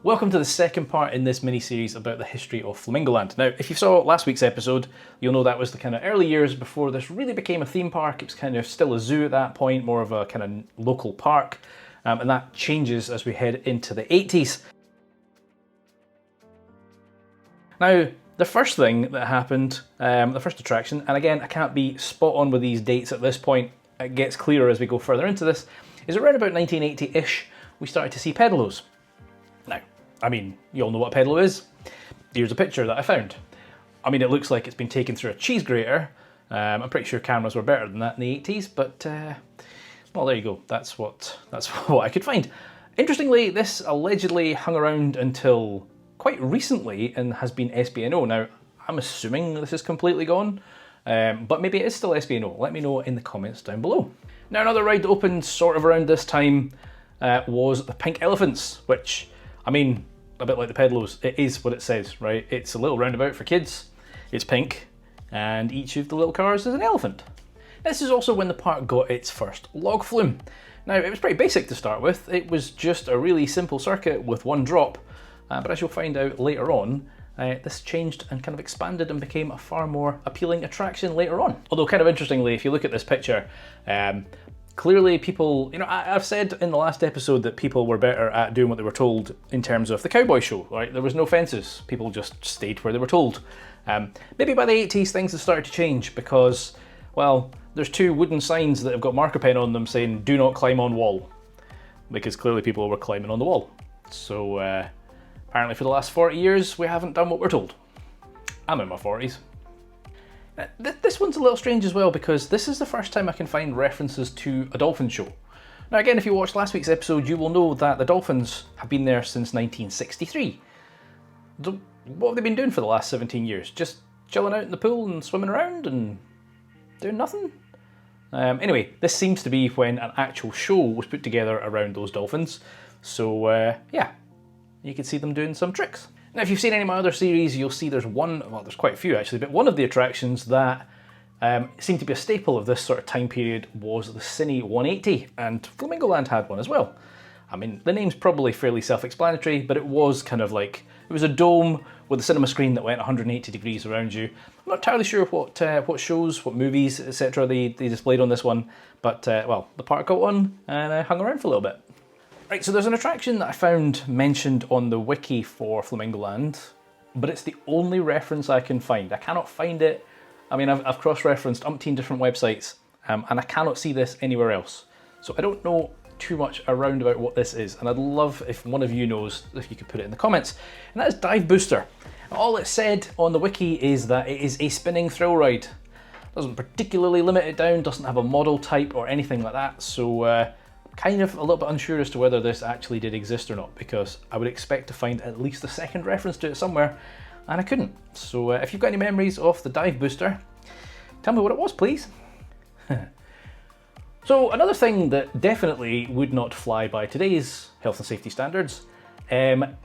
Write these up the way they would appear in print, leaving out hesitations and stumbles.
Welcome to the second part in this mini-series about the history of Flamingo Land. Now, if you saw last week's episode, you'll know that was the kind of early years before this really became a theme park. It was kind of still a zoo at that point, more of a kind of local park, and that changes as we head into the 80s. Now, the first thing that happened, the first attraction, and again, I can't be spot on with these dates at this point, it gets clearer as we go further into this, is around about 1980-ish, we started to see pedalos. Now, I mean, you all know what a pedalo is. Here's a picture that I found. I mean, it looks like it's been taken through a cheese grater. I'm pretty sure cameras were better than that in the 80s, but, well, there you go. That's what I could find. Interestingly, this allegedly hung around until quite recently and has been SBNO. Now, I'm assuming this is completely gone, but maybe it is still SBNO. Let me know in the comments down below. Now, another ride that opened sort of around this time was the Pink Elephants, which, I mean, a bit like the pedalos, it is what it says, right? It's a little roundabout for kids, it's pink, and each of the little cars is an elephant. This is also when the park got its first log flume. Now, it was pretty basic to start with. It was just a really simple circuit with one drop, but as you'll find out later on, this changed and kind of expanded and became a far more appealing attraction later on. Although kind of interestingly, if you look at this picture, clearly people, you know, I've said in the last episode that people were better at doing what they were told in terms of the cowboy show, right? There was no fences, people just stayed where they were told. Maybe by the 80s things have started to change because, well, there's two wooden signs that have got marker pen on them saying, "Do not climb on wall," because clearly people were climbing on the wall. So apparently for the last 40 years we haven't done what we're told. I'm in my 40s. This one's a little strange as well because this is the first time I can find references to a Dolphin Show. Now again, if you watched last week's episode, you will know that the dolphins have been there since 1963. What have they been doing for the last 17 years? Just chilling out in the pool and swimming around and doing nothing? Anyway, this seems to be when an actual show was put together around those dolphins. So yeah, you can see them doing some tricks. Now, if you've seen any of my other series, you'll see there's one, well, there's quite a few actually, but one of the attractions that seemed to be a staple of this sort of time period was the Cine 180, and Flamingo Land had one as well. I mean, the name's probably fairly self-explanatory, but it was kind of like, it was a dome with a cinema screen that went 180 degrees around you. I'm not entirely sure what shows, what movies, etc. they displayed on this one, but well, the park got one and hung around for a little bit. Right, so there's an attraction that I found mentioned on the wiki for Flamingo Land, but it's the only reference I can find. I cannot find it. I mean, I've cross-referenced umpteen different websites, and I cannot see this anywhere else. So I don't know too much around about what this is, and I'd love if one of you knows, if you could put it in the comments. And that is Dive Booster. All it said on the wiki is that it is a spinning thrill ride. Doesn't particularly limit it down, doesn't have a model type or anything like that, so kind of a little bit unsure as to whether this actually did exist or not, because I would expect to find at least a second reference to it somewhere, and I couldn't. So if you've got any memories of the Dive Booster, tell me what it was, please. So another thing that definitely would not fly by today's health and safety standards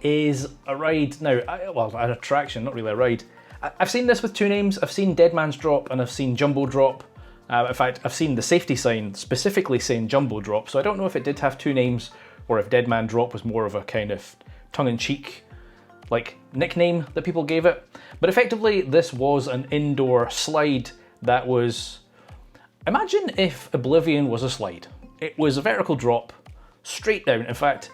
is a ride. Now, well, an attraction, not really a ride. I've seen this with two names. I've seen Dead Man's Drop and I've seen Jumbo Drop. In fact, I've seen the safety sign specifically saying Jumbo Drop, so I don't know if it did have two names or if Dead Man Drop was more of a kind of tongue-in-cheek like nickname that people gave it. But effectively, this was an indoor slide that was... Imagine if Oblivion was a slide. It was a vertical drop, straight down. In fact,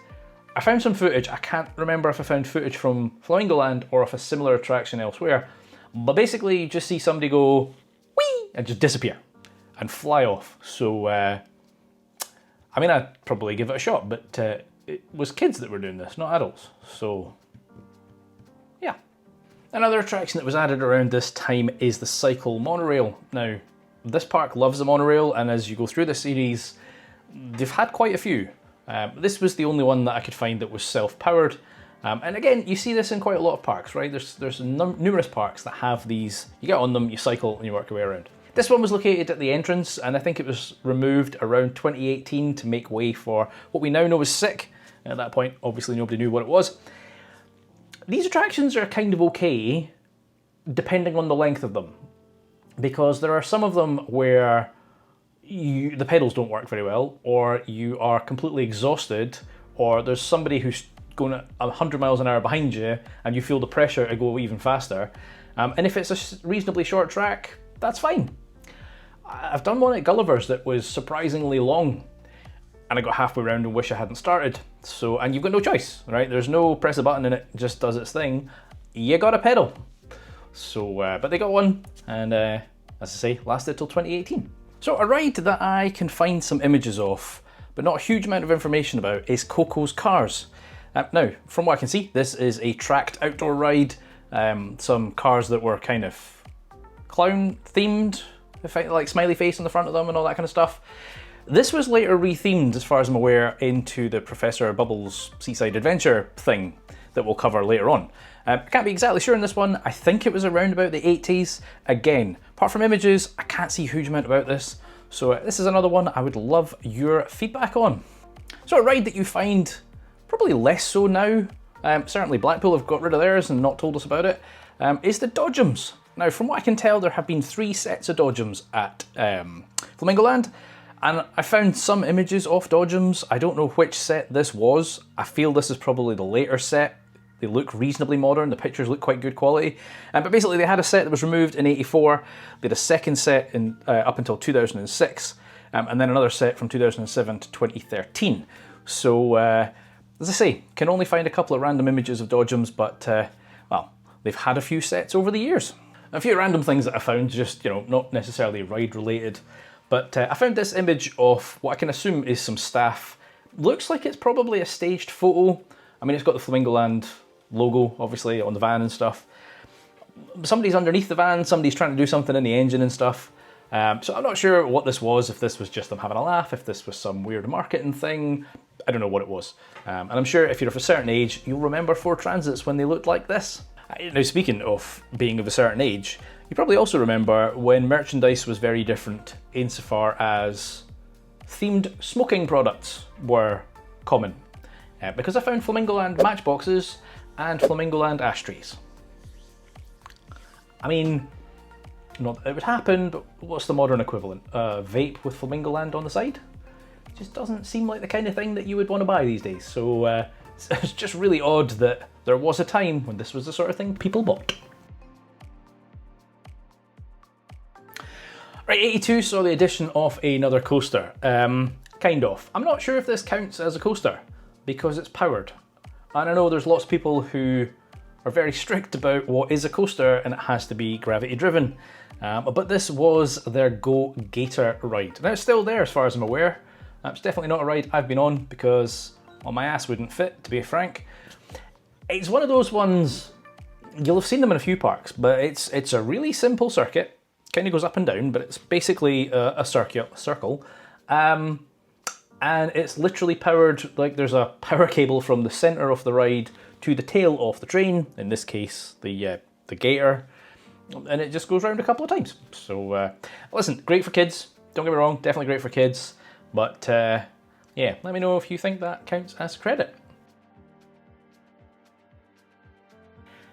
I found some footage. I can't remember if I found footage from Flamingo Land or if a similar attraction elsewhere, but basically you just see somebody go, whee, and just disappear and fly off. So, I mean, I'd probably give it a shot, but it was kids that were doing this, not adults. So, yeah. Another attraction that was added around this time is the Cycle Monorail. Now, this park loves the monorail, and as you go through the series, they've had quite a few. This was the only one that I could find that was self-powered. And again, you see this in quite a lot of parks, right? There's numerous parks that have these. You get on them, you cycle, and you work your way around. This one was located at the entrance, and I think it was removed around 2018 to make way for what we now know as SEEK. At that point, obviously nobody knew what it was. These attractions are kind of okay, depending on the length of them, because there are some of them where the pedals don't work very well, or you are completely exhausted, or there's somebody who's going at 100 miles an hour behind you and you feel the pressure to go even faster. And if it's a reasonably short track, that's fine. I've done one at Gulliver's that was surprisingly long, and I got halfway around and wish I hadn't started. So, and you've got no choice, right? There's no press a button and it just does its thing. You got to pedal. So, but they got one, and as I say, lasted till 2018. So a ride that I can find some images of, but not a huge amount of information about, is Coco's Cars. Now, from what I can see, this is a tracked outdoor ride. Some cars that were kind of clown themed, like smiley face on the front of them and all that kind of stuff. This was later rethemed, as far as I'm aware, into the Professor Bubbles Seaside Adventure thing that we'll cover later on. I can't be exactly sure on this one. I think it was around about the 80s. Again, apart from images, I can't see a huge amount about this. So this is another one I would love your feedback on. So a ride that you find probably less so now, certainly Blackpool have got rid of theirs and not told us about it, is the Dodgems. Now, from what I can tell, there have been 3 sets of Dodgems at Flamingo Land, and I found some images of Dodgems. I don't know which set this was. I feel this is probably the later set. They look reasonably modern, the pictures look quite good quality. But basically they had a set that was removed in '84, they had a second set in, up until 2006, and then another set from 2007 to 2013. So, as I say, can only find a couple of random images of Dodgems, but, well, they've had a few sets over the years. A few random things that I found, just, you know, not necessarily ride related, but I found this image of what I can assume is some staff. Looks like it's probably a staged photo. I mean, it's got the Flamingo Land logo, obviously, on the van and stuff. Somebody's underneath the van, somebody's trying to do something in the engine and stuff. So I'm not sure what this was, if this was just them having a laugh, if this was some weird marketing thing. I don't know what it was. And I'm sure if you're of a certain age, you'll remember Ford Transits when they looked like this. Now, speaking of being of a certain age, you probably also remember when merchandise was very different insofar as themed smoking products were common. Because I found Flamingo Land matchboxes and Flamingo Land ashtrays. I mean, not that it would happen, but what's the modern equivalent? Vape with Flamingo Land on the side? It just doesn't seem like the kind of thing that you would want to buy these days. So it's just really odd that there was a time when this was the sort of thing people bought. Right, 82 saw the addition of another coaster. Kind of. I'm not sure if this counts as a coaster because it's powered. And I know there's lots of people who are very strict about what is a coaster and it has to be gravity driven. But this was their Go Gator ride. Now it's still there as far as I'm aware. It's definitely not a ride I've been on because, well, my ass wouldn't fit, to be frank. It's one of those ones, you'll have seen them in a few parks, but it's a really simple circuit. Kind of goes up and down, but it's basically a circle. And it's literally powered, like there's a power cable from the center of the ride to the tail of the train, in this case the Gator, and it just goes around a couple of times. So listen, great for kids, don't get me wrong, definitely great for kids, but yeah, let me know if you think that counts as credit.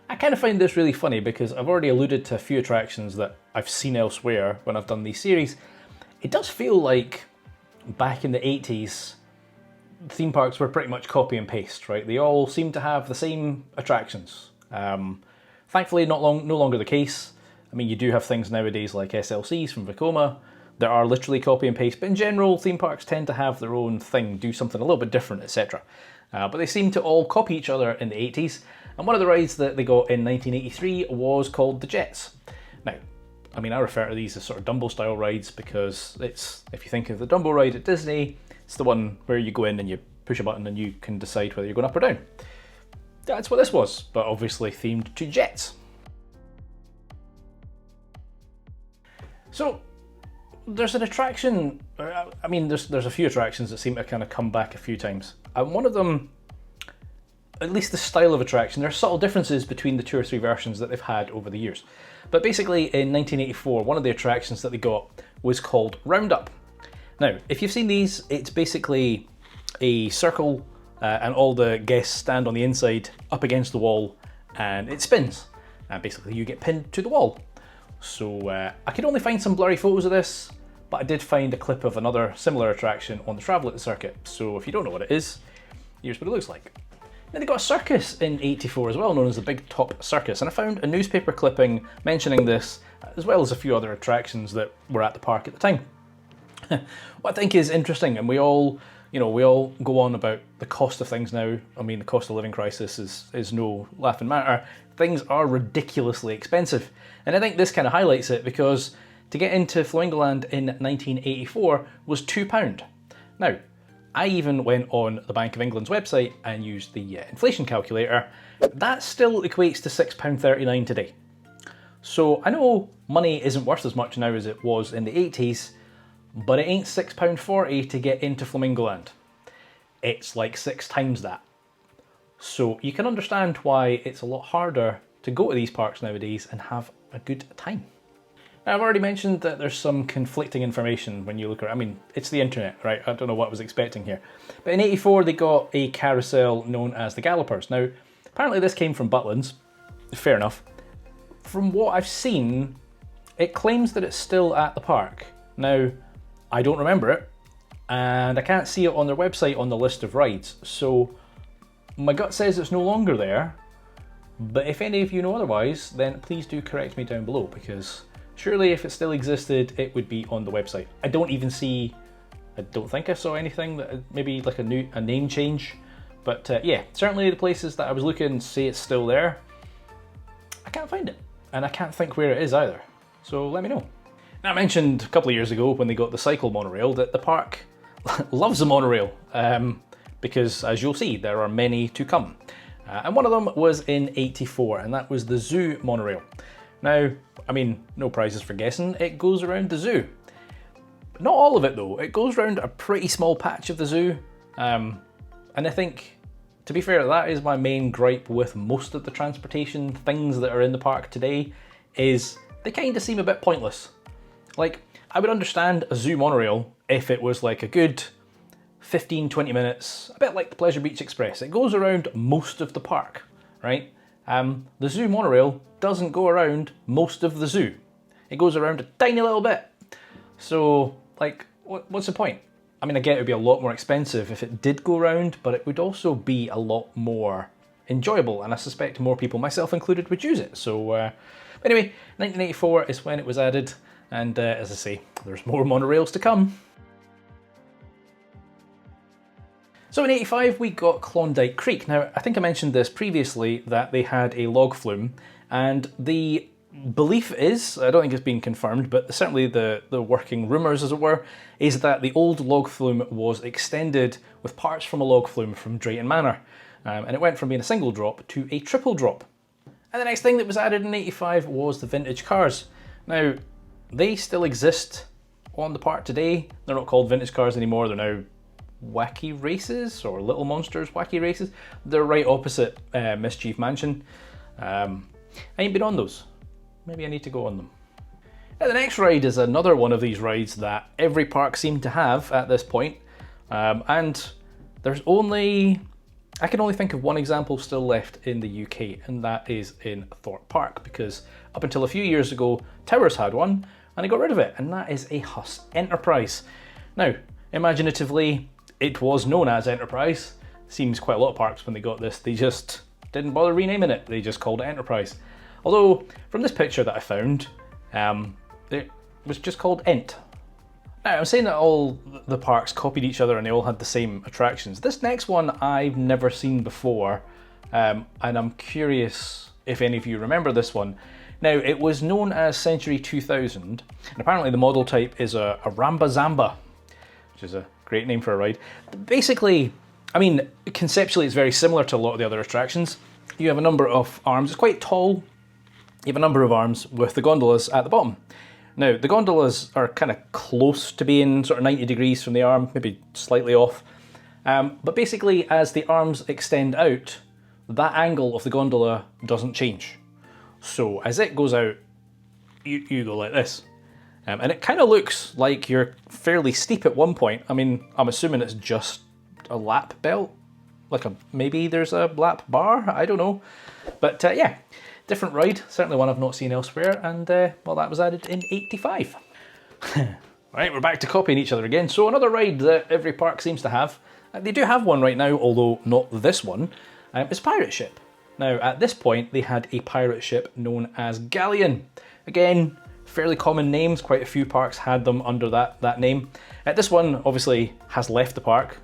I kind of find this really funny because I've already alluded to a few attractions that I've seen elsewhere when I've done these series. It does feel like back in the 80s, theme parks were pretty much copy and paste, right? They all seem to have the same attractions. Thankfully, no longer the case. I mean, you do have things nowadays like SLCs from Vekoma that are literally copy and paste, but in general, theme parks tend to have their own thing, do something a little bit different, etc. But they seem to all copy each other in the 80s, and one of the rides that they got in 1983 was called the Jets. Now, I mean, I refer to these as sort of Dumbo-style rides because it's, if you think of the Dumbo ride at Disney, it's the one where you go in and you push a button and you can decide whether you're going up or down. That's what this was, but obviously themed to jets. So, there's an attraction, I mean, there's a few attractions that seem to kind of come back a few times. And one of them, at least the style of attraction, there are subtle differences between the 2 or 3 versions that they've had over the years. But basically in 1984, one of the attractions that they got was called Roundup. Now, if you've seen these, it's basically a circle and all the guests stand on the inside up against the wall and it spins. And basically you get pinned to the wall. So I could only find some blurry photos of this, but I did find a clip of another similar attraction on the Travel at the Circuit. So if you don't know what it is, here's what it looks like. Then they got a circus in 84 as well, known as the Big Top Circus, and I found a newspaper clipping mentioning this, as well as a few other attractions that were at the park at the time. What I think is interesting, and we all go on about the cost of things now. I mean, the cost of living crisis is no laughing matter. Things are ridiculously expensive, and I think this kind of highlights it, because to get into Flamingo Land in 1984 was £2. Now, I even went on the Bank of England's website and used the inflation calculator. That still equates to £6.39 today. So I know money isn't worth as much now as it was in the 80s, but it ain't £6.40 to get into Flamingo Land. It's like 6 times that. So you can understand why it's a lot harder to go to these parks nowadays and have a good time. Now, I've already mentioned that there's some conflicting information when you look at it. I mean, it's the internet, right? I don't know what I was expecting here. But in 84, they got a carousel known as the Gallopers. Now, apparently this came from Butlins. Fair enough. From what I've seen, it claims that it's still at the park. Now, I don't remember it, and I can't see it on their website on the list of rides. So my gut says it's no longer there. But if any of you know otherwise, then please do correct me down below, because surely if it still existed, it would be on the website. I don't think I saw anything that maybe like a name change. But yeah, certainly the places that I was looking say it's still there. I can't find it, and I can't think where it is either. So let me know. Now, I mentioned a couple of years ago when they got the Cycle Monorail that the park loves a monorail, because as you'll see, there are many to come. And one of them was in 84, and that was the Zoo Monorail. Now, I mean, no prizes for guessing, it goes around the zoo. Not all of it though, it goes around a pretty small patch of the zoo. And I think, to be fair, that is my main gripe with most of the transportation things that are in the park today, is they kind of seem a bit pointless. Like, I would understand a zoo monorail if it was like a good 15-20 minutes, a bit like the Pleasure Beach Express. It goes around most of the park, right? The zoo monorail doesn't go around most of the zoo. It goes around a tiny little bit. So, like, what's the point? I mean, I get it would be a lot more expensive if it did go around, but it would also be a lot more enjoyable, and I suspect more people, myself included, would use it. So, anyway, 1984 is when it was added, and as I say, there's more monorails to come. So in 85 we got Klondike Creek. Now, I think I mentioned this previously, that they had a log flume, and the belief is, I don't think it's been confirmed, but certainly the working rumours, as it were, is that the old log flume was extended with parts from a log flume from Drayton Manor, and it went from being a single drop to a triple drop. And the next thing that was added in 85 was the vintage cars. Now, they still exist on the park today. They're not called vintage cars anymore, they're now Wacky Races, or Little Monsters Wacky Races. They're right opposite Mischief Mansion. I ain't been on those. Maybe I need to go on them. Now, the next ride is another one of these rides that every park seemed to have at this point. And there's I can only think of one example still left in the UK, and that is in Thorpe Park, because up until a few years ago, Towers had one, and they got rid of it, and that is a Huss Enterprise. Now, imaginatively, it was known as Enterprise. Seems quite a lot of parks when they got this, they just didn't bother renaming it, they just called it Enterprise. Although, from this picture that I found, it was just called Ent. Now, I'm saying that all the parks copied each other and they all had the same attractions. This next one I've never seen before, and I'm curious if any of you remember this one. Now, it was known as Century 2000, and apparently the model type is a Ramba Zamba, which is a great name for a ride. Basically, I mean, conceptually it's very similar to a lot of the other attractions. You have a number of arms, it's quite tall. You have a number of arms with the gondolas at the bottom. Now, the gondolas are kind of close to being sort of 90 degrees from the arm, maybe slightly off. But basically, as the arms extend out, that angle of the gondola doesn't change. So as it goes out, you go like this. And it kind of looks like you're fairly steep at one point. I mean, I'm assuming it's just a lap belt. Maybe there's a lap bar, I don't know. But yeah, different ride, certainly one I've not seen elsewhere, and well, that was added in 85. Right, we're back to copying each other again. So another ride that every park seems to have. They do have one right now, although not this one. is a pirate ship. Now, at this point, they had a pirate ship known as Galleon. Again, fairly common names, quite a few parks had them under that name. This one obviously has left the park.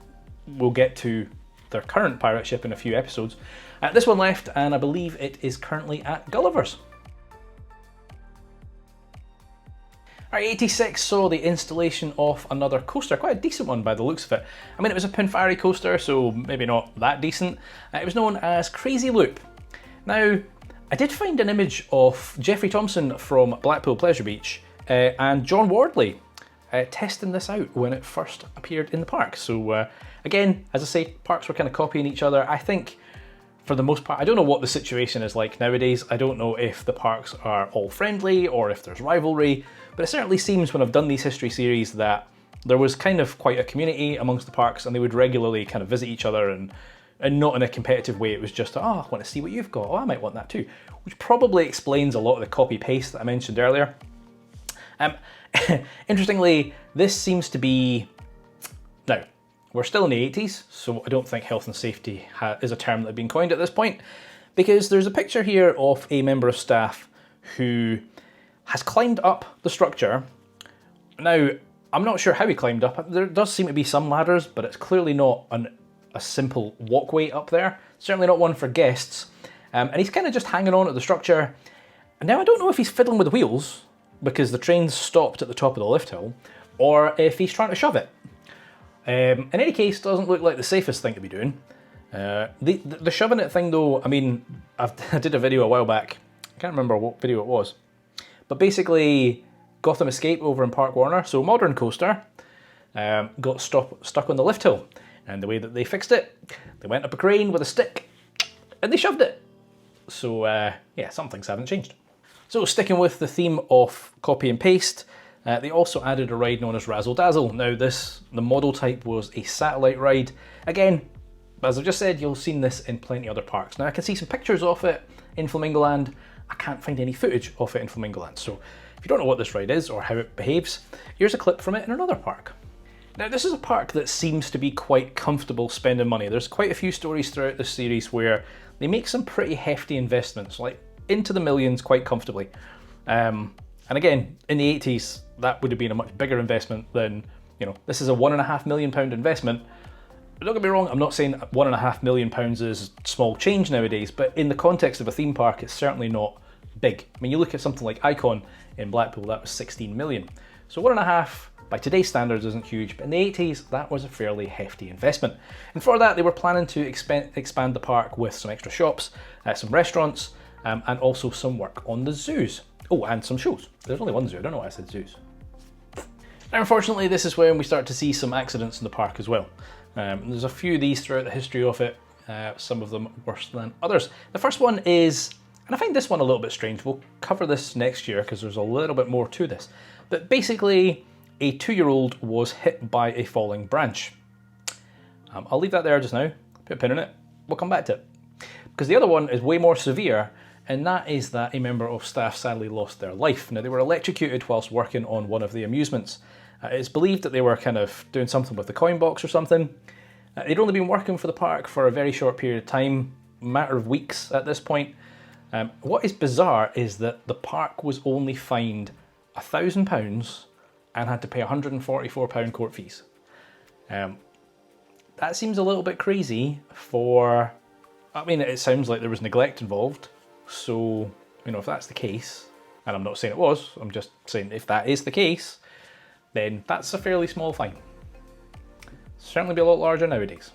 We'll get to their current pirate ship in a few episodes. This one left, and I believe it is currently at Gulliver's. Alright, 86 saw the installation of another coaster, quite a decent one by the looks of it. I mean, it was a Pinfari coaster, so maybe not that decent. It was known as Crazy Loop. Now, I did find an image of Jeffrey Thompson from Blackpool Pleasure Beach and John Wardley testing this out when it first appeared in the park. So again, as I say, parks were kind of copying each other. I think for the most part, I don't know what the situation is like nowadays. I don't know if the parks are all friendly or if there's rivalry, but it certainly seems when I've done these history series that there was kind of quite a community amongst the parks, and they would regularly kind of visit each other, and not in a competitive way. It was just, oh, I want to see what you've got. Oh, I might want that too. Which probably explains a lot of the copy-paste that I mentioned earlier. Interestingly, this seems to be... Now, we're still in the 80s, so I don't think health and safety is a term that had been coined at this point, because there's a picture here of a member of staff who has climbed up the structure. Now, I'm not sure how he climbed up. There does seem to be some ladders, but it's clearly not a simple walkway up there. Certainly not one for guests. And he's kind of just hanging on at the structure. And now I don't know if he's fiddling with the wheels, because the train's stopped at the top of the lift hill, or if he's trying to shove it. In any case, doesn't look like the safest thing to be doing. The shoving it thing though, I mean, I did a video a while back. I can't remember what video it was. But basically, Gotham Escape over in Park Warner, so modern coaster, got stuck on the lift hill. And the way that they fixed it, they went up a crane with a stick and they shoved it. So yeah, some things haven't changed. So sticking with the theme of copy and paste, they also added a ride known as Razzle Dazzle. Now the model type was a satellite ride. Again, as I've just said, you'll have seen this in plenty of other parks. Now I can see some pictures of it in Flamingo Land. I can't find any footage of it in Flamingo Land. So if you don't know what this ride is or how it behaves, here's a clip from it in another park. Now this is a park that seems to be quite comfortable spending money. There's quite a few stories throughout this series where they make some pretty hefty investments, like into the millions quite comfortably. And again, in the 80s, that would have been a much bigger investment than, you know, this is a £1.5 million investment. But don't get me wrong, I'm not saying £1.5 million is small change nowadays, but in the context of a theme park, it's certainly not big. I mean, you look at something like Icon in Blackpool, that was 16 million. So 1.5 by today's standards isn't huge, but in the 80s, that was a fairly hefty investment. And for that, they were planning to expand the park with some extra shops, some restaurants, and also some work on the zoos. Oh, and some shows. There's only one zoo, I don't know why I said zoos. Now, unfortunately, this is when we start to see some accidents in the park as well. There's a few of these throughout the history of it, some of them worse than others. The first one is, and I find this one a little bit strange, we'll cover this next year because there's a little bit more to this, but basically a 2-year-old was hit by a falling branch. I'll leave that there just now, put a pin in it, we'll come back to it. Because the other one is way more severe, and that is that a member of staff sadly lost their life. Now, they were electrocuted whilst working on one of the amusements. It's believed that they were kind of doing something with the coin box or something. They'd only been working for the park for a very short period of time, a matter of weeks at this point. What is bizarre is that the park was only fined £1,000 and had to pay £144 court fees. That seems a little bit crazy for... I mean, it sounds like there was neglect involved. So, you know, if that's the case, and I'm not saying it was, I'm just saying if that is the case, then that's a fairly small fine. Certainly be a lot larger nowadays.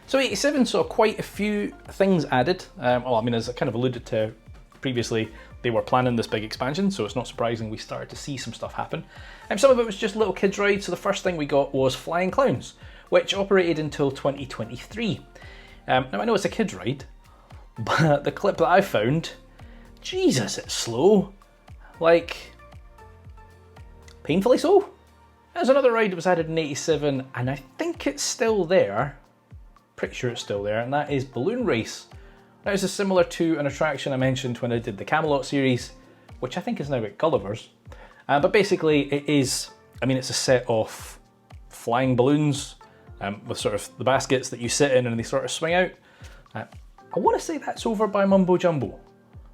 So 87 saw quite a few things added. Well, I mean, as I kind of alluded to previously, they were planning this big expansion, so it's not surprising we started to see some stuff happen. Some of it was just little kids' rides, so the first thing we got was Flying Clowns, which operated until 2023. Now I know it's a kids' ride, but the clip that I found, Jesus, it's slow. Like, painfully so. There's another ride that was added in 87, and I think it's still there. Pretty sure it's still there, and that is Balloon Race. Now, this is similar to an attraction I mentioned when I did the Camelot series, which I think is now at Gulliver's. But basically, it is, I mean, it's a set of flying balloons with sort of the baskets that you sit in and they sort of swing out. I want to say that's over by Mumbo Jumbo.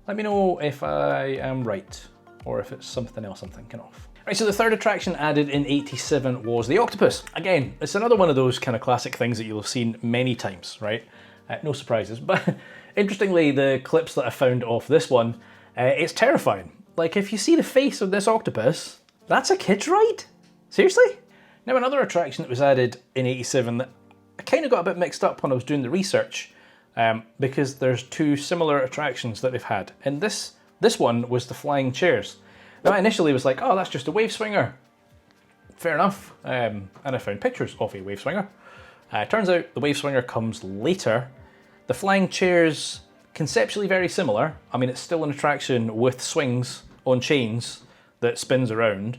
Let me know if I am right, or if it's something else I'm thinking of. Right, so the third attraction added in 87 was the octopus. Again, it's another one of those kind of classic things that you'll have seen many times, right? No surprises, but interestingly, the clips that I found of this one, it's terrifying. Like, if you see the face of this octopus, that's a kid's ride? Seriously? Now, another attraction that was added in 87 that I kind of got a bit mixed up when I was doing the research, because there's two similar attractions that they've had. And this one was the flying chairs. Now, I initially was like, oh, that's just a wave swinger. Fair enough. And I found pictures of a wave swinger. Turns out the wave swinger comes later. The flying chairs, conceptually very similar. I mean, it's still an attraction with swings on chains that spins around.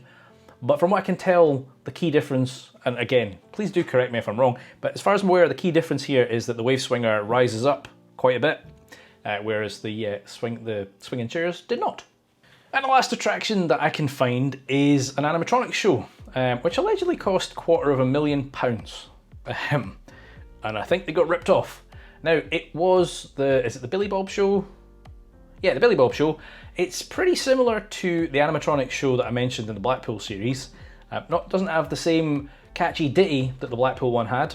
But from what I can tell, the key difference, and again, please do correct me if I'm wrong, but as far as I'm aware, the key difference here is that the wave swinger rises up quite a bit, whereas the swinging chairs did not. And the last attraction that I can find is an animatronics show, which allegedly cost £250,000. And I think they got ripped off. Now, it was is it the Billy Bob show? Yeah, the Billy Bob show. It's pretty similar to the animatronics show that I mentioned in the Blackpool series. Doesn't have the same catchy ditty that the Blackpool one had.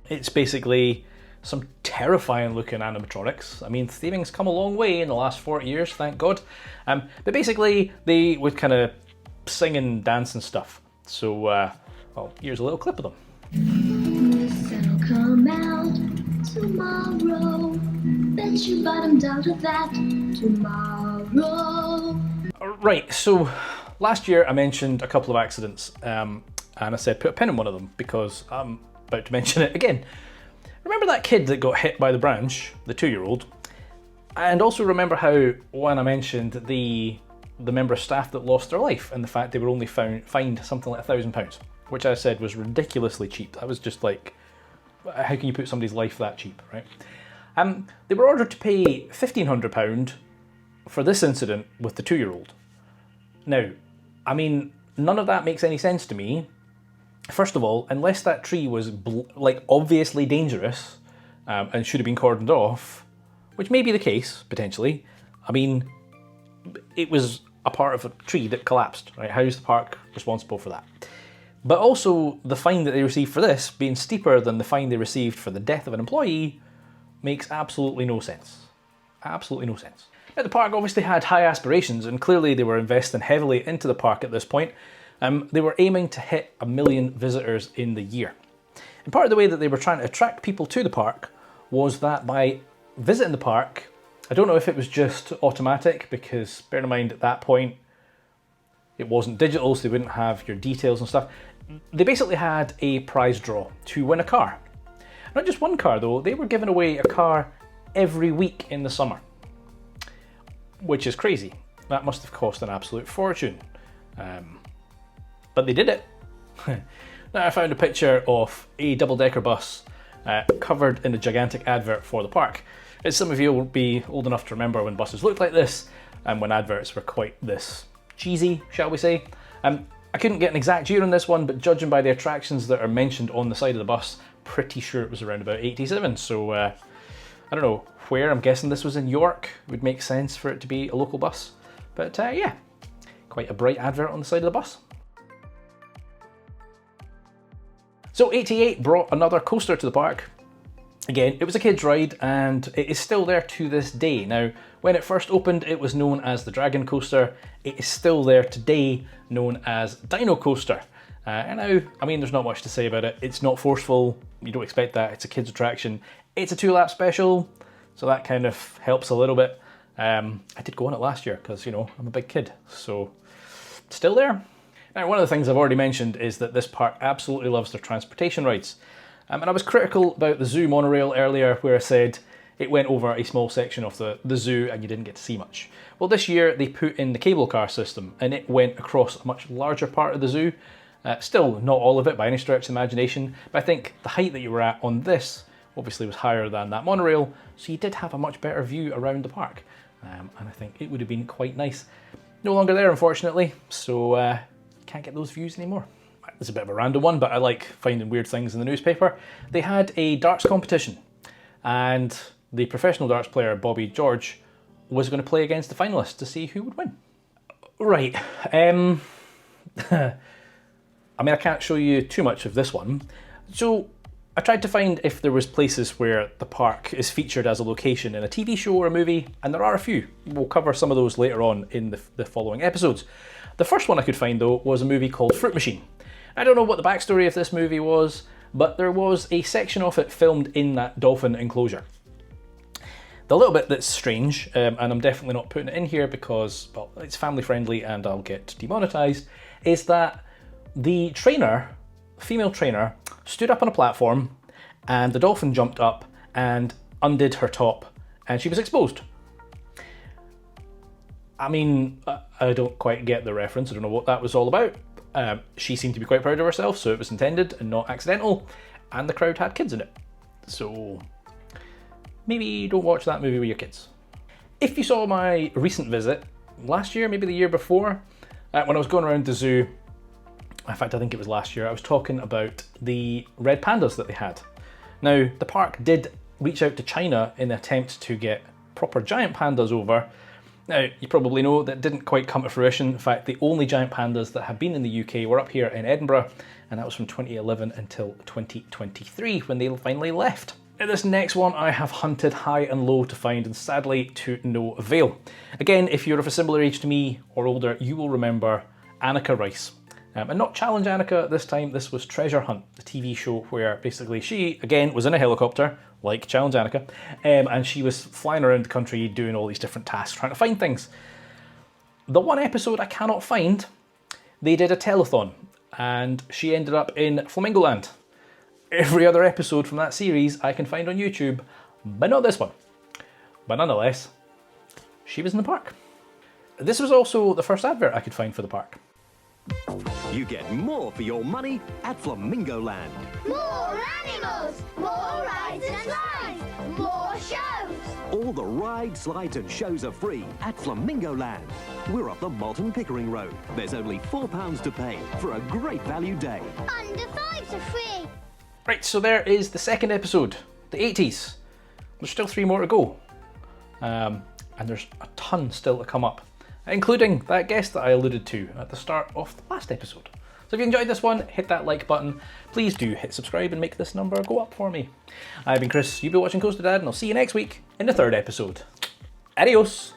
It's basically some terrifying looking animatronics. I mean, theming's come a long way in the last 40 years, thank God. But basically, they would kind of sing and dance and stuff. So, well, here's a little clip of them. That'll come out tomorrow. Bet you bottomed out of that tomorrow. Right, so last year I mentioned a couple of accidents, and I said put a pin in one of them because I'm about to mention it again. Remember that kid that got hit by the branch, the 2-year-old? And also remember how when I mentioned the member of staff that lost their life and the fact they were only fined something like £1,000, which I said was ridiculously cheap. I was just like, how can you put somebody's life that cheap, right? They were ordered to pay £1,500 for this incident with the 2-year-old. Now, I mean, none of that makes any sense to me. First of all, unless that tree was like obviously dangerous and should have been cordoned off, which may be the case, potentially. I mean, it was a part of a tree that collapsed, right? How's the park responsible for that? But also, the fine that they received for this being steeper than the fine they received for the death of an employee makes absolutely no sense. Absolutely no sense. Now, the park obviously had high aspirations, and clearly they were investing heavily into the park at this point. They were aiming to hit 1 million visitors in the year. And part of the way that they were trying to attract people to the park was that by visiting the park, I don't know if it was just automatic, because bear in mind at that point, it wasn't digital, so they wouldn't have your details and stuff. They basically had a prize draw to win a car. Not just one car though, they were giving away a car every week in the summer. Which is crazy. That must have cost an absolute fortune. But they did it. Now I found a picture of a double-decker bus covered in a gigantic advert for the park. As some of you will be old enough to remember when buses looked like this, and when adverts were quite this cheesy, shall we say. I couldn't get an exact year on this one, but judging by the attractions that are mentioned on the side of the bus, pretty sure it was around about 87. So I don't know where, I'm guessing this was in York. It would make sense for it to be a local bus. But yeah, quite a bright advert on the side of the bus. So 88 brought another coaster to the park. Again, it was a kid's ride and it is still there to this day. Now, when it first opened, it was known as the Dragon Coaster. It is still there today, known as Dino Coaster. And now, I mean, there's not much to say about it. It's not forceful. You don't expect that. It's a kid's attraction. It's a 2-lap special, so that kind of helps a little bit. I did go on it last year because, you know, I'm a big kid, so still there. Now, one of the things I've already mentioned is that this park absolutely loves their transportation rides. And I was critical about the zoo monorail earlier, where I said it went over a small section of the zoo and you didn't get to see much. Well, this year they put in the cable car system and it went across a much larger part of the zoo. Still not all of it by any stretch of the imagination, but I think the height that you were at on this obviously was higher than that monorail, so you did have a much better view around the park. And I think it would have been quite nice. No longer there, unfortunately, so can't get those views anymore. it's a bit of a random one, but I like finding weird things in the newspaper. They had a darts competition, and the professional darts player, Bobby George, was going to play against the finalists to see who would win. Right, I mean, I can't show you too much of this one. So I tried to find if there was places where the park is featured as a location in a TV show or a movie, and there are a few. We'll cover some of those later on in the following episodes. The first one I could find, though, was a movie called Fruit Machine. I don't know what the backstory of this movie was, but there was a section of it filmed in that dolphin enclosure. The little bit that's strange, and I'm definitely not putting it in here because, well, it's family friendly and I'll get demonetized, is that the trainer, female trainer, stood up on a platform and the dolphin jumped up and undid her top and she was exposed. I mean, I don't quite get the reference. I don't know what that was all about. She seemed to be quite proud of herself, so it was intended and not accidental, and the crowd had kids in it. So maybe don't watch that movie with your kids. If you saw my recent visit, last year, maybe the year before, when I was going around the zoo, in fact I think it was last year, I was talking about the red pandas that they had. Now, the park did reach out to China in an attempt to get proper giant pandas over. Now, you probably know that didn't quite come to fruition. In fact, the only giant pandas that have been in the UK were up here in Edinburgh, and that was from 2011 until 2023 when they finally left. Now, this next one I have hunted high and low to find, and sadly to no avail. Again, if you're of a similar age to me or older, you will remember Annika Rice. And not Challenge Annika this time, this was Treasure Hunt, the TV show where basically she, again, was in a helicopter, like Challenge Annika, and she was flying around the country doing all these different tasks, trying to find things. The one episode I cannot find, they did a telethon, and she ended up in Flamingo Land. Every other episode from that series I can find on YouTube, but not this one. But nonetheless, she was in the park. This was also the first advert I could find for the park. You get more for your money at Flamingo Land. More animals, more rides and slides, more shows. All the rides, slides and shows are free at Flamingo Land. We're up the Malton Pickering Road. There's only £4 to pay for a great value day. Under fives are free. Right, so there is the second episode, the 80s. There's still 3 more to go. And there's a ton still to come up, including that guest that I alluded to at the start of the last episode. So if you enjoyed this one, hit that like button. Please do hit subscribe and make this number go up for me. I've been Chris, you've been watching Coast to Dad, and I'll see you next week in the 3rd episode. Adios!